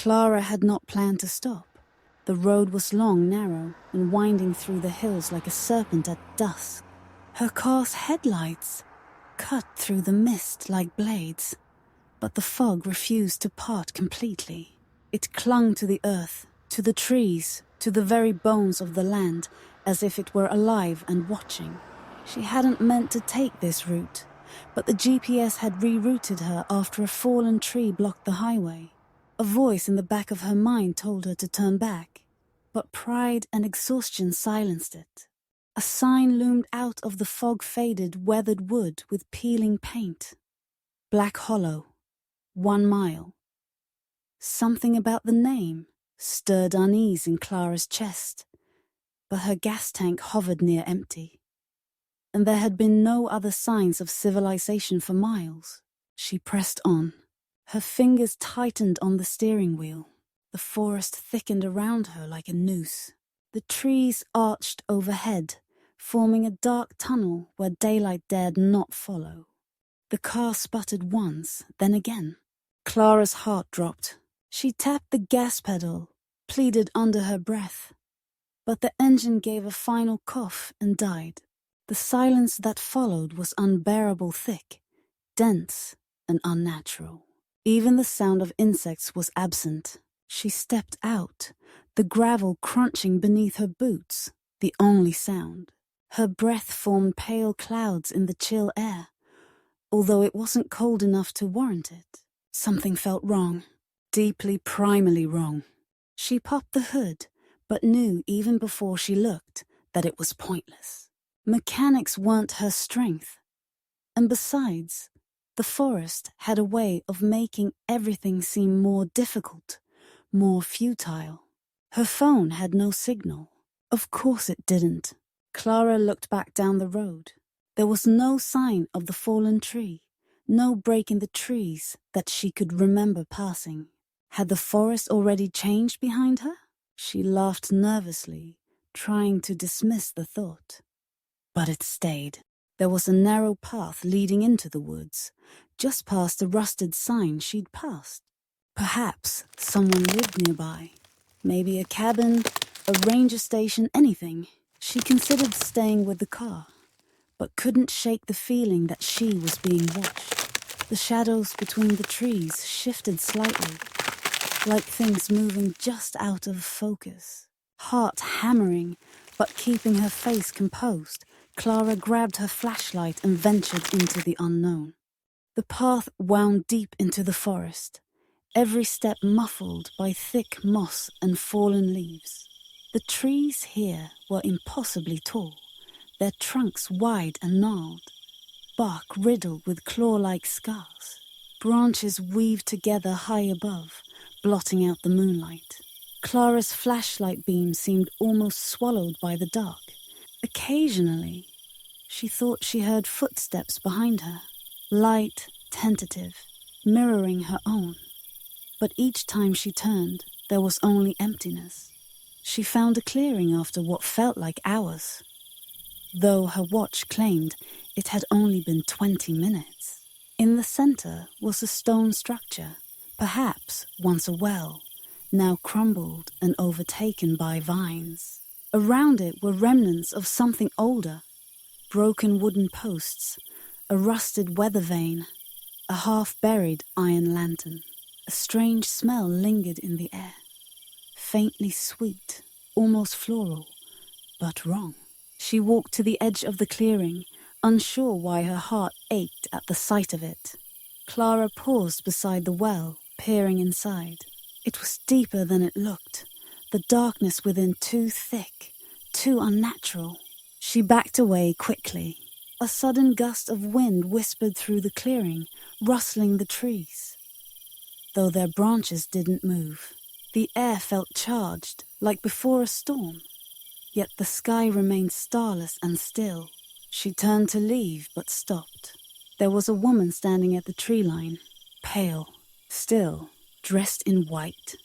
Clara had not planned to stop. The road was long, narrow, and winding through the hills like a serpent at dusk. Her car's headlights cut through the mist like blades, but the fog refused to part completely. It clung to the earth, to the trees, to the very bones of the land, as if it were alive and watching. She hadn't meant to take this route, but the GPS had rerouted her after a fallen tree blocked the highway. A voice in the back of her mind told her to turn back, but pride and exhaustion silenced it. A sign loomed out of the fog-faded, weathered wood with peeling paint. Black Hollow, 1 mile. Something about the name stirred unease in Clara's chest, but her gas tank hovered near empty. And there had been no other signs of civilization for miles. She pressed on. Her fingers tightened on the steering wheel. The forest thickened around her like a noose. The trees arched overhead, forming a dark tunnel where daylight dared not follow. The car sputtered once, then again. Clara's heart dropped. She tapped the gas pedal, pleaded under her breath. But the engine gave a final cough and died. The silence that followed was unbearable thick, dense, and unnatural. Even the sound of insects was absent. She stepped out, the gravel crunching beneath her boots, the only sound. Her breath formed pale clouds in the chill air, although it wasn't cold enough to warrant it. Something felt wrong, deeply primally wrong. She popped the hood, but knew even before she looked that it was pointless. Mechanics weren't her strength. And besides, the forest had a way of making everything seem more difficult, more futile. Her phone had no signal. Of course it didn't. Clara looked back down the road. There was no sign of the fallen tree, no break in the trees that she could remember passing. Had the forest already changed behind her? She laughed nervously, trying to dismiss the thought. But it stayed. There was a narrow path leading into the woods, just past the rusted sign she'd passed. Perhaps someone lived nearby. Maybe a cabin, a ranger station, anything. She considered staying with the car, but couldn't shake the feeling that she was being watched. The shadows between the trees shifted slightly, like things moving just out of focus. Heart hammering, but keeping her face composed, Clara grabbed her flashlight and ventured into the unknown. The path wound deep into the forest, every step muffled by thick moss and fallen leaves. The trees here were impossibly tall, their trunks wide and gnarled, bark riddled with claw-like scars. Branches weaved together high above, blotting out the moonlight. Clara's flashlight beam seemed almost swallowed by the dark. Occasionally, she thought she heard footsteps behind her, light, tentative, mirroring her own. But each time she turned, there was only emptiness. She found a clearing after what felt like hours, though her watch claimed it had only been 20 minutes. In the center was a stone structure, perhaps once a well, now crumbled and overtaken by vines. Around it were remnants of something older, broken wooden posts, a rusted weather vane, a half-buried iron lantern. A strange smell lingered in the air, faintly sweet, almost floral, but wrong. She walked to the edge of the clearing, unsure why her heart ached at the sight of it. Clara paused beside the well, peering inside. It was deeper than it looked, the darkness within too thick, too unnatural. She backed away quickly. A sudden gust of wind whispered through the clearing, rustling the trees. Though their branches didn't move, the air felt charged, like before a storm. Yet the sky remained starless and still. She turned to leave, but stopped. There was a woman standing at the tree line, pale, still, dressed in white.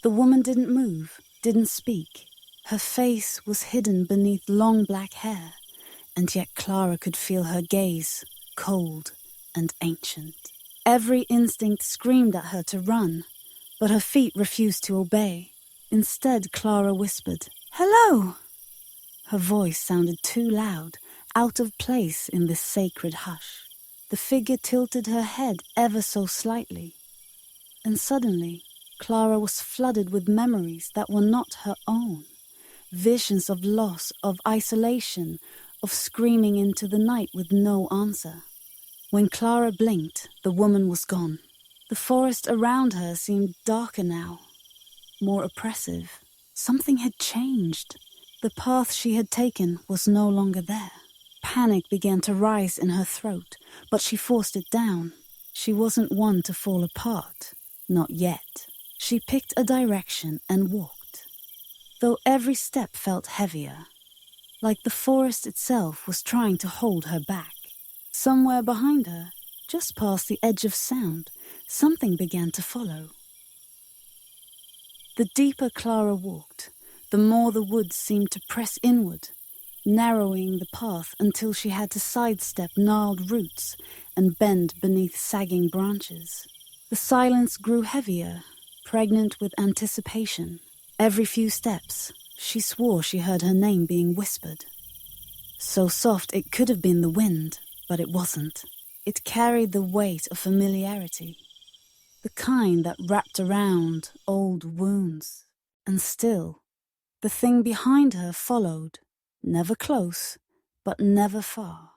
The woman didn't move, didn't speak. Her face was hidden beneath long black hair, and yet Clara could feel her gaze, cold and ancient. Every instinct screamed at her to run, but her feet refused to obey. Instead, Clara whispered, "Hello!" Her voice sounded too loud, out of place in this sacred hush. The figure tilted her head ever so slightly, and suddenly, Clara was flooded with memories that were not her own. Visions of loss, of isolation, of screaming into the night with no answer. When Clara blinked, the woman was gone. The forest around her seemed darker now, more oppressive. Something had changed. The path she had taken was no longer there. Panic began to rise in her throat, but she forced it down. She wasn't one to fall apart. Not yet. She picked a direction and walked, though every step felt heavier, like the forest itself was trying to hold her back. Somewhere behind her, just past the edge of sound, something began to follow. The deeper Clara walked, the more the woods seemed to press inward, narrowing the path until she had to sidestep gnarled roots and bend beneath sagging branches. The silence grew heavier, pregnant with anticipation. Every few steps, she swore she heard her name being whispered. So soft it could have been the wind, but it wasn't. It carried the weight of familiarity, the kind that wrapped around old wounds. And still, the thing behind her followed, never close, but never far.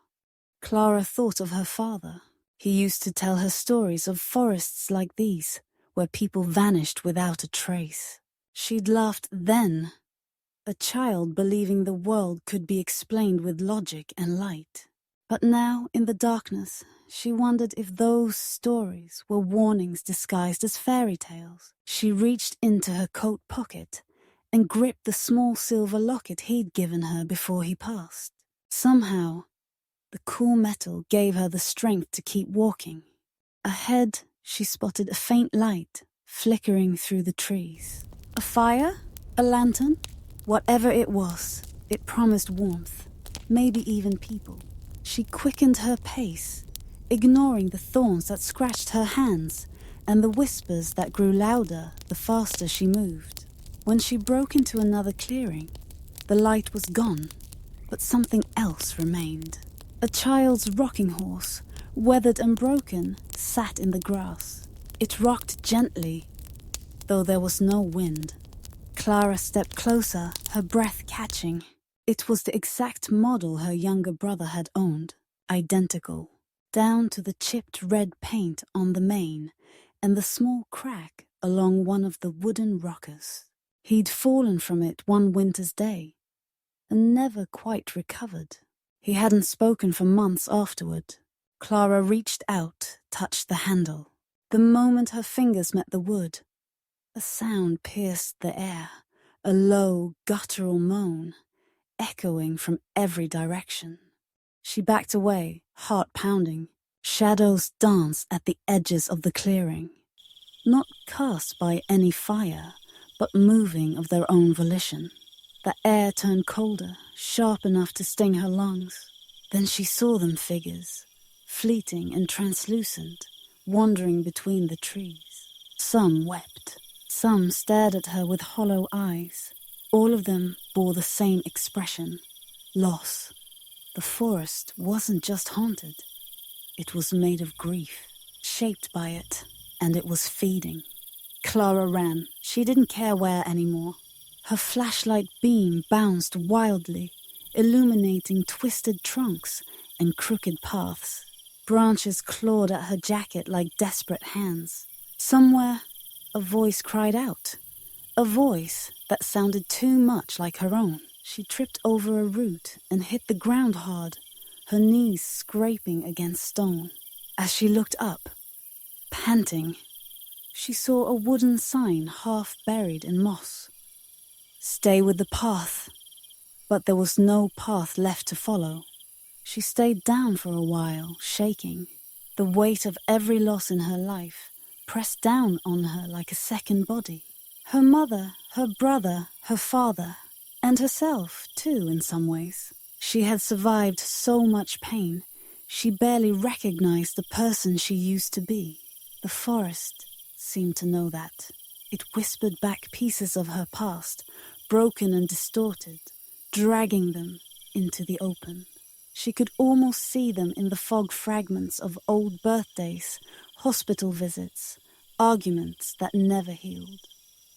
Clara thought of her father. He used to tell her stories of forests like these, where people vanished without a trace. She'd laughed then, a child believing the world could be explained with logic and light. But now, in the darkness, she wondered if those stories were warnings disguised as fairy tales. She reached into her coat pocket and gripped the small silver locket he'd given her before he passed. Somehow, the cool metal gave her the strength to keep walking. Ahead, she spotted a faint light flickering through the trees. A fire? A lantern? Whatever it was, it promised warmth, maybe even people. She quickened her pace, ignoring the thorns that scratched her hands and the whispers that grew louder the faster she moved. When she broke into another clearing, the light was gone, but something else remained. A child's rocking horse, weathered and broken, sat in the grass. It rocked gently, though there was no wind. Clara stepped closer, her breath catching. It was the exact model her younger brother had owned, identical, down to the chipped red paint on the mane and the small crack along one of the wooden rockers. He'd fallen from it one winter's day and never quite recovered. He hadn't spoken for months afterward. Clara reached out, touched the handle. The moment her fingers met the wood, a sound pierced the air, a low, guttural moan, echoing from every direction. She backed away, heart pounding. Shadows danced at the edges of the clearing, not cast by any fire, but moving of their own volition. The air turned colder, sharp enough to sting her lungs. Then she saw them figures, fleeting and translucent, wandering between the trees. Some wept. Some stared at her with hollow eyes. All of them bore the same expression: loss. The forest wasn't just haunted. It was made of grief, shaped by it, and it was feeding. Clara ran. She didn't care where anymore. Her flashlight beam bounced wildly, illuminating twisted trunks and crooked paths. Branches clawed at her jacket like desperate hands. Somewhere, a voice cried out. A voice that sounded too much like her own. She tripped over a root and hit the ground hard, her knees scraping against stone. As she looked up, panting, she saw a wooden sign half buried in moss. Stay with the path. But there was no path left to follow. She stayed down for a while, shaking. The weight of every loss in her life pressed down on her like a second body. Her mother, her brother, her father, and herself, too, in some ways. She had survived so much pain, she barely recognized the person she used to be. The forest seemed to know that. It whispered back pieces of her past, broken and distorted, dragging them into the open. She could almost see them in the fog fragments of old birthdays, hospital visits, arguments that never healed.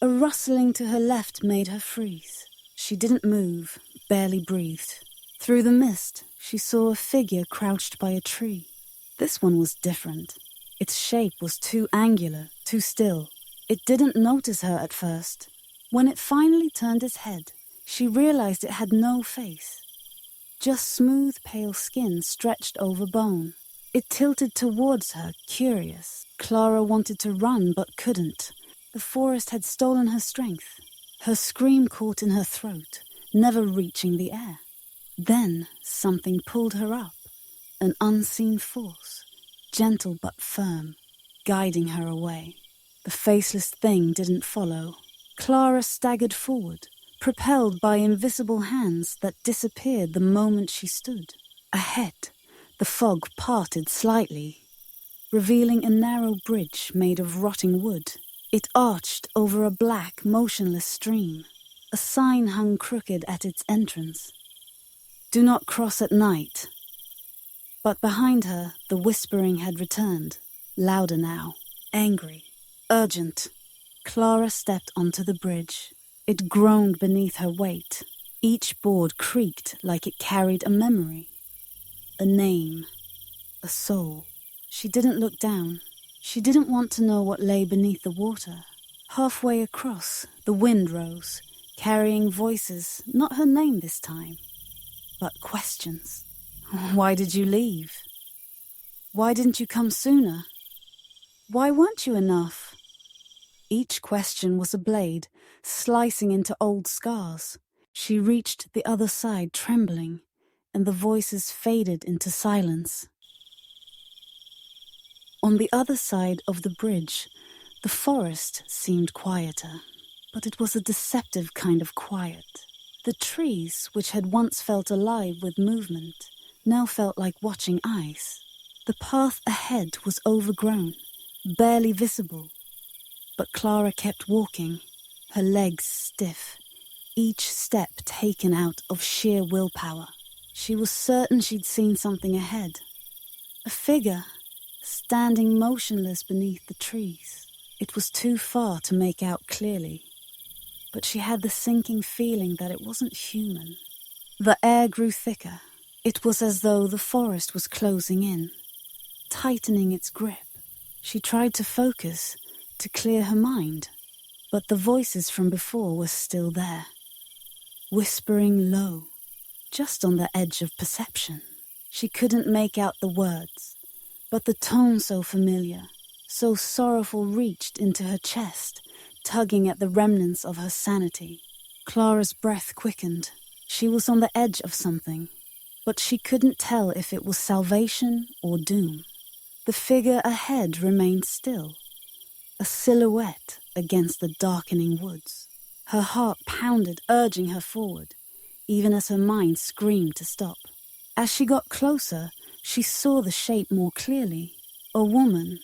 A rustling to her left made her freeze. She didn't move, barely breathed. Through the mist, she saw a figure crouched by a tree. This one was different. Its shape was too angular, too still. It didn't notice her at first. When it finally turned its head, she realized it had no face. Just smooth, pale skin stretched over bone. It tilted towards her, curious. Clara wanted to run, but couldn't. The forest had stolen her strength. Her scream caught in her throat, never reaching the air. Then something pulled her up, an unseen force, gentle but firm, guiding her away. The faceless thing didn't follow. Clara staggered forward, propelled by invisible hands that disappeared the moment she stood. Ahead, the fog parted slightly, revealing a narrow bridge made of rotting wood. It arched over a black, motionless stream. A sign hung crooked at its entrance. "Do not cross at night." But behind her, the whispering had returned, louder now, angry, urgent. Clara stepped onto the bridge. It groaned beneath her weight. Each board creaked like it carried a memory, a name, a soul. She didn't look down. She didn't want to know what lay beneath the water. Halfway across, the wind rose, carrying voices, not her name this time, but questions. Why did you leave? Why didn't you come sooner? Why weren't you enough? Each question was a blade, slicing into old scars. She reached the other side, trembling, and the voices faded into silence. On the other side of the bridge, the forest seemed quieter, but it was a deceptive kind of quiet. The trees, which had once felt alive with movement, now felt like watching eyes. The path ahead was overgrown, barely visible, but Clara kept walking, her legs stiff, each step taken out of sheer willpower. She was certain she'd seen something ahead, a figure standing motionless beneath the trees. It was too far to make out clearly, but she had the sinking feeling that it wasn't human. The air grew thicker. It was as though the forest was closing in, tightening its grip. She tried to focus, to clear her mind, but the voices from before were still there, whispering low, just on the edge of perception. She couldn't make out the words, but the tone so familiar, so sorrowful reached into her chest, tugging at the remnants of her sanity. Clara's breath quickened. She was on the edge of something, but she couldn't tell if it was salvation or doom. The figure ahead remained still, a silhouette against the darkening woods. Her heart pounded, urging her forward, even as her mind screamed to stop. As she got closer, she saw the shape more clearly. A woman,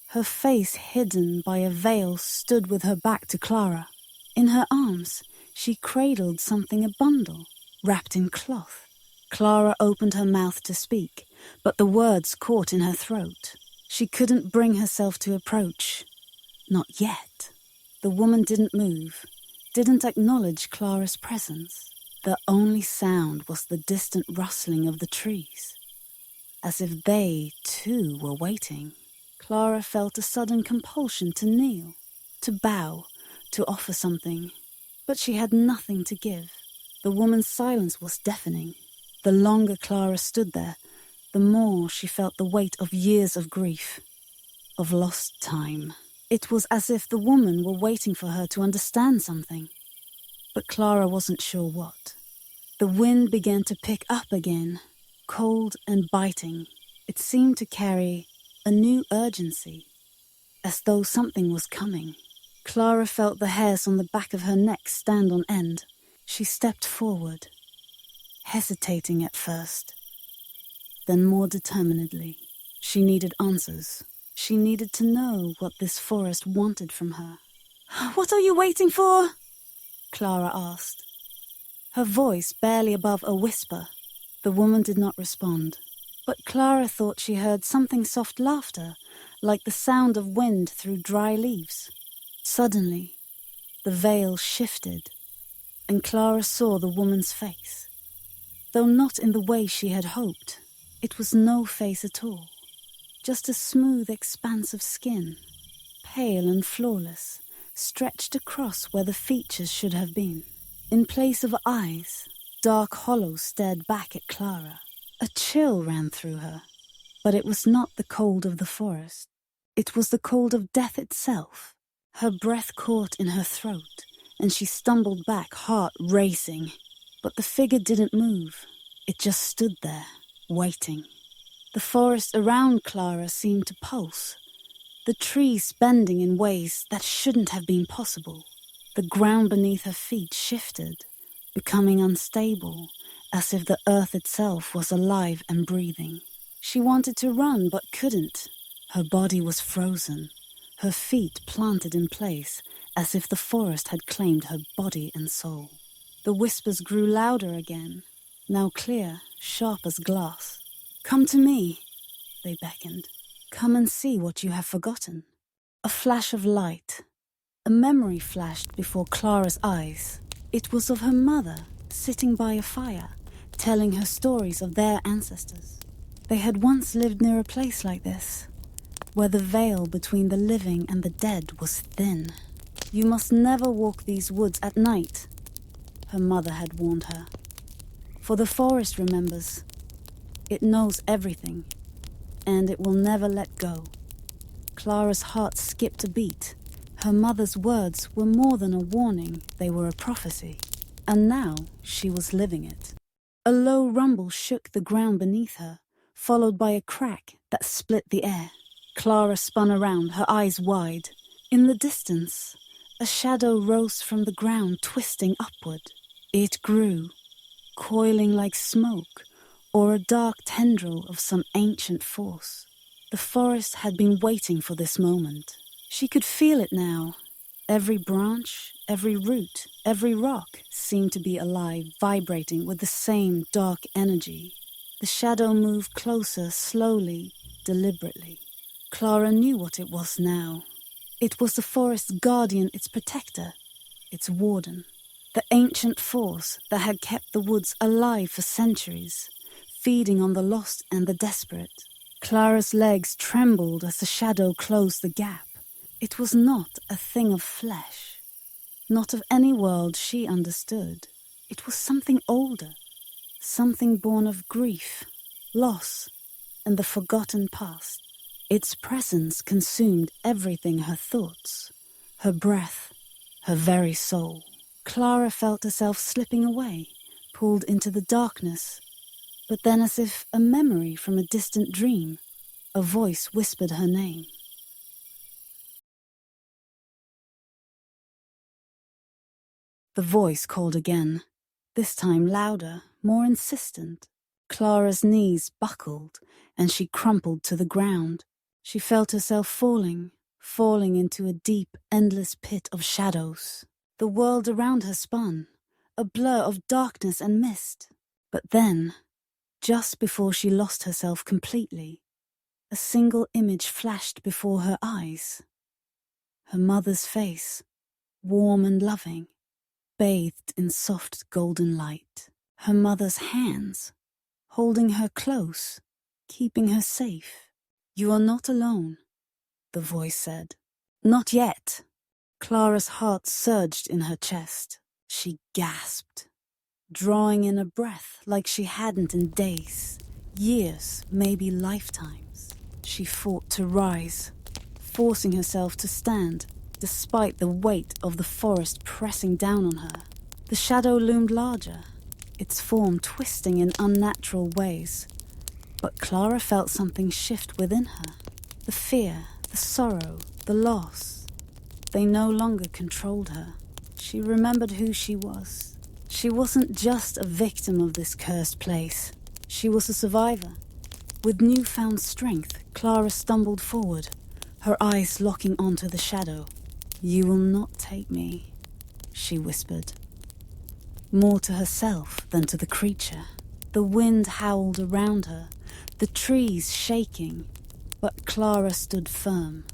her face hidden by a veil, stood with her back to Clara. In her arms, she cradled something, a bundle, wrapped in cloth. Clara opened her mouth to speak, but the words caught in her throat. She couldn't bring herself to approach. Not yet. The woman didn't move, didn't acknowledge Clara's presence. The only sound was the distant rustling of the trees, as if they, too, were waiting. Clara felt a sudden compulsion to kneel, to bow, to offer something, but she had nothing to give. The woman's silence was deafening. The longer Clara stood there, the more she felt the weight of years of grief, of lost time. It was as if the woman were waiting for her to understand something, but Clara wasn't sure what. The wind began to pick up again, cold and biting. It seemed to carry a new urgency, as though something was coming. Clara felt the hairs on the back of her neck stand on end. She stepped forward, hesitating at first, then more determinedly. She needed answers. She needed to know what this forest wanted from her. "What are you waiting for?" Clara asked, her voice barely above a whisper. The woman did not respond, but Clara thought she heard something soft laughter, like the sound of wind through dry leaves. Suddenly, the veil shifted, and Clara saw the woman's face. Though not in the way she had hoped, it was no face at all, just a smooth expanse of skin, pale and flawless, stretched across where the features should have been. In place of eyes, dark hollows stared back at Clara. A chill ran through her, but it was not the cold of the forest. It was the cold of death itself. Her breath caught in her throat, and she stumbled back, heart racing. But the figure didn't move. It just stood there, waiting. The forest around Clara seemed to pulse, the trees bending in ways that shouldn't have been possible. The ground beneath her feet shifted, becoming unstable, as if the earth itself was alive and breathing. She wanted to run but couldn't. Her body was frozen, her feet planted in place, as if the forest had claimed her body and soul. The whispers grew louder again, now clear, sharp as glass. "Come to me," they beckoned. "Come and see what you have forgotten." A flash of light. A memory flashed before Clara's eyes. It was of her mother, sitting by a fire, telling her stories of their ancestors. They had once lived near a place like this, where the veil between the living and the dead was thin. "You must never walk these woods at night," her mother had warned her. "For the forest remembers. It knows everything, and it will never let go." Clara's heart skipped a beat. Her mother's words were more than a warning, they were a prophecy. And now she was living it. A low rumble shook the ground beneath her, followed by a crack that split the air. Clara spun around, her eyes wide. In the distance, a shadow rose from the ground, twisting upward. It grew, coiling like smoke, or a dark tendril of some ancient force. The forest had been waiting for this moment. She could feel it now. Every branch, every root, every rock seemed to be alive, vibrating with the same dark energy. The shadow moved closer, slowly, deliberately. Clara knew what it was now. It was the forest's guardian, its protector, its warden. The ancient force that had kept the woods alive for centuries, feeding on the lost and the desperate. Clara's legs trembled as the shadow closed the gap. It was not a thing of flesh, not of any world she understood. It was something older, something born of grief, loss, and the forgotten past. Its presence consumed everything: her thoughts, her breath, her very soul. Clara felt herself slipping away, pulled into the darkness. But then, as if a memory from a distant dream, a voice whispered her name. The voice called again, this time louder, more insistent. Clara's knees buckled, and she crumpled to the ground. She felt herself falling into a deep, endless pit of shadows. The world around her spun, a blur of darkness and mist. But then, just before she lost herself completely, a single image flashed before her eyes. Her mother's face, warm and loving, bathed in soft golden light. Her mother's hands, holding her close, keeping her safe. "You are not alone," the voice said. "Not yet." Clara's heart surged in her chest. She gasped, drawing in a breath like she hadn't in days, years, maybe lifetimes. She fought to rise, forcing herself to stand, despite the weight of the forest pressing down on her. The shadow loomed larger, its form twisting in unnatural ways. But Clara felt something shift within her. The fear, the sorrow, the loss. They no longer controlled her. She remembered who she was. She wasn't just a victim of this cursed place. She was a survivor. With newfound strength, Clara stumbled forward, her eyes locking onto the shadow. "You will not take me," she whispered, more to herself than to the creature. The wind howled around her, the trees shaking, but Clara stood firm.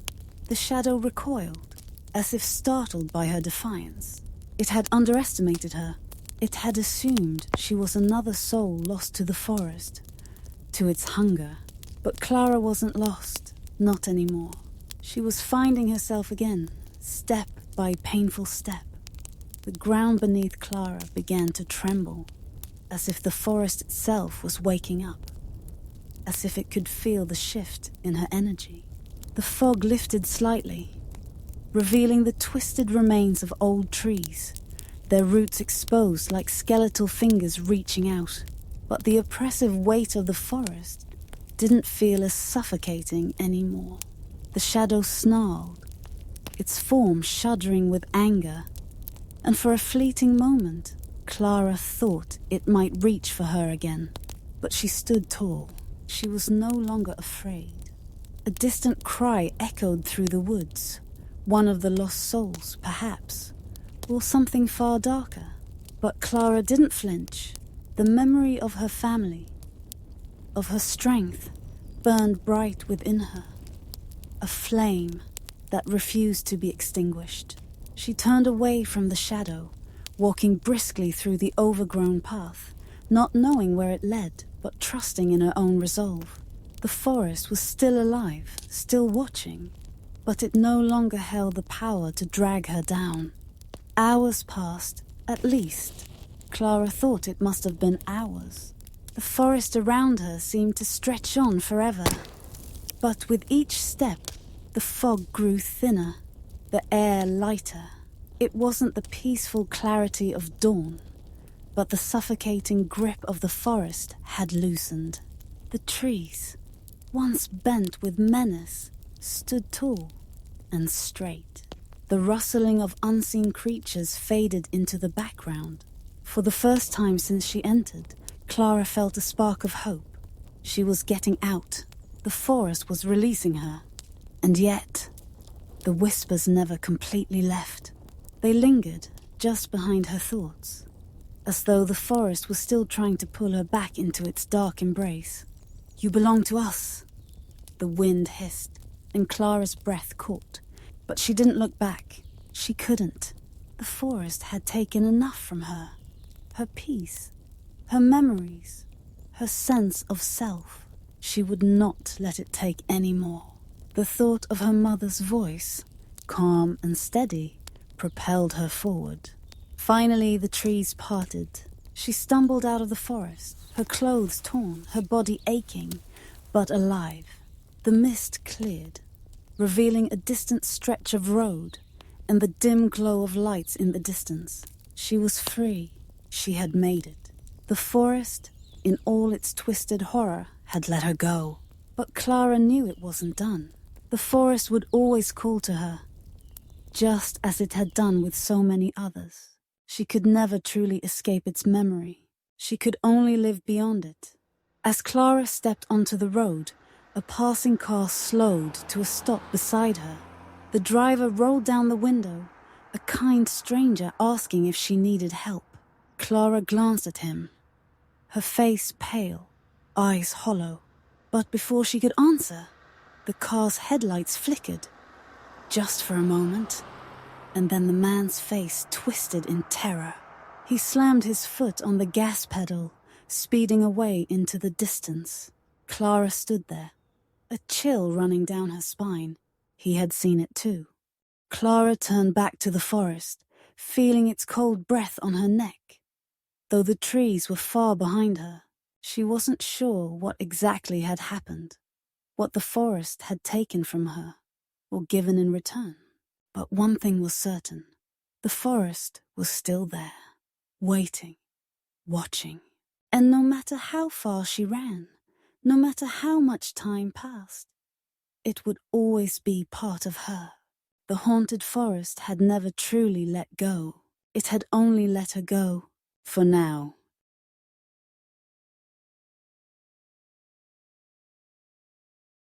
The shadow recoiled, as if startled by her defiance. It had underestimated her. It had assumed she was another soul lost to the forest, to its hunger. But Clara wasn't lost, not anymore. She was finding herself again, step by painful step. The ground beneath Clara began to tremble, as if the forest itself was waking up, as if it could feel the shift in her energy. The fog lifted slightly, revealing the twisted remains of old trees, their roots exposed like skeletal fingers reaching out. But the oppressive weight of the forest didn't feel as suffocating anymore. The shadow snarled, its form shuddering with anger, and for a fleeting moment, Clara thought it might reach for her again. But she stood tall. She was no longer afraid. A distant cry echoed through the woods. One of the lost souls, perhaps, or something far darker. But Clara didn't flinch. The memory of her family, of her strength, burned bright within her. A flame that refused to be extinguished. She turned away from the shadow, walking briskly through the overgrown path, not knowing where it led, but trusting in her own resolve. The forest was still alive, still watching, but it no longer held the power to drag her down. Hours passed, at least. Clara thought it must have been hours. The forest around her seemed to stretch on forever. But with each step, the fog grew thinner, the air lighter. It wasn't the peaceful clarity of dawn, but the suffocating grip of the forest had loosened. The trees, once bent with menace, stood tall and straight. The rustling of unseen creatures faded into the background. For the first time since she entered, Clara felt a spark of hope. She was getting out. The forest was releasing her. And yet, the whispers never completely left. They lingered just behind her thoughts, as though the forest was still trying to pull her back into its dark embrace. "You belong to us," the wind hissed, and Clara's breath caught. But she didn't look back. She couldn't. The forest had taken enough from her. Her peace, her memories, her sense of self. She would not let it take any more. The thought of her mother's voice, calm and steady, propelled her forward. Finally, the trees parted. She stumbled out of the forest, her clothes torn, her body aching, but alive. The mist cleared, revealing a distant stretch of road and the dim glow of lights in the distance. She was free. She had made it. The forest, in all its twisted horror, had let her go. But Clara knew it wasn't done. The forest would always call to her, just as it had done with so many others. She could never truly escape its memory. She could only live beyond it. As Clara stepped onto the road, a passing car slowed to a stop beside her. The driver rolled down the window, a kind stranger asking if she needed help. Clara glanced at him, her face pale, eyes hollow. But before she could answer, the car's headlights flickered, just for a moment, and then the man's face twisted in terror. He slammed his foot on the gas pedal, speeding away into the distance. Clara stood there, a chill running down her spine. He had seen it too. Clara turned back to the forest, feeling its cold breath on her neck. Though the trees were far behind her, she wasn't sure what exactly had happened, what the forest had taken from her or given in return. But one thing was certain. The forest was still there, waiting, watching. And no matter how far she ran, no matter how much time passed, it would always be part of her. The haunted forest had never truly let go. It had only let her go, for now.